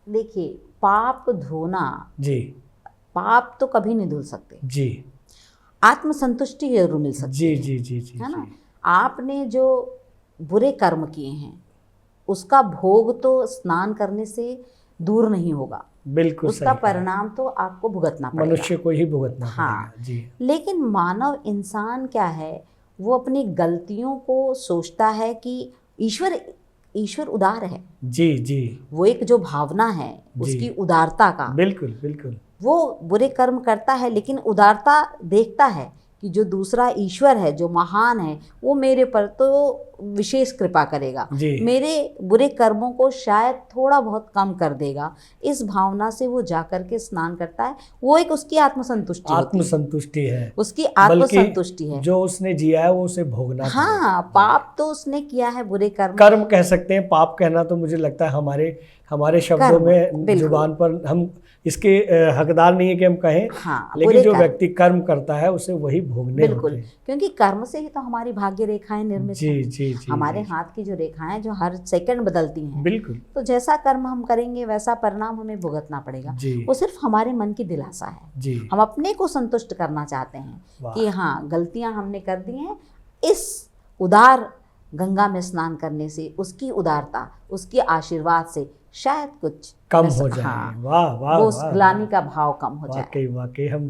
देखिए, पाप धोना, जी पाप तो कभी नहीं धुल सकते, जी आत्मसंतुष्टि जरूर मिल सकती जी है जी जी जी है ना। जी आपने जो बुरे कर्म किए हैं उसका भोग तो स्नान करने से दूर नहीं होगा, बिल्कुल उसका सही कहा। परिणाम तो आपको भुगतना पड़ेगा। मनुष्य को ही भुगतना हाँ, पड़ेगा। जी लेकिन मानव इंसान क्या है, वो अपनी गलतियों को सोचता है कि ईश्वर ईश्वर उदार है, जी जी वो एक जो भावना है जी उसकी उदारता का, बिल्कुल बिल्कुल। वो बुरे कर्म करता है लेकिन उदारता देखता है कि जो दूसरा ईश्वर है जो महान है वो मेरे पर तो विशेष कृपा करेगा, जी मेरे बुरे कर्मों को शायद थोड़ा बहुत कम कर देगा। इस भावना से वो जाकर के स्नान करता है, वो एक उसकी आत्मसंतुष्टि होती है, आत्मसंतुष्टि है, उसकी बल्कि आत्मसंतुष्टि है। जो उसने जिया है वो उसे भोगना हाँ, पड़ेगा। पाप तो उसने किया है, बुरे कर्म कर्म कह सकते हैं, पाप कहना तो मुझे लगता है हमारे शब्दों कर्म, में, बिल्कुल। जुबान पर हम इसके हकदार नहीं है कि हम कहें, हाँ, लेकिन बुरे जो कर्म, व्यक्ति कर्म करता है उसे वही भोगने होते बिल्कुल, हैं। क्योंकि कर्म से ही तो हमारी भाग्य रेखाएं निर्मित जी हैं। जी जी हमारे जी हाथ की जो रेखाएं जो हर सेकंड बदलती हैं, बिल्कुल। तो जैसा कर्म हम करेंगे वैसा परिणाम हमें भुगतना पड़ेगा। जी वो सिर्फ हमारे मन की दिलासा है, जी हम अपने को संतुष्ट करना चाहते हैं कि वाह हाँ गलतियां हमने कर दी हैं। इस उदार गंगा में स्नान करने से, उसकी उदारता, उसके आशीर्वाद से शायद कुछ कम हो जाए। हाँ, वाह वाह वो उस वाह ग्लानि वाह, का भाव कम हो जाए। वाकई वाकई हम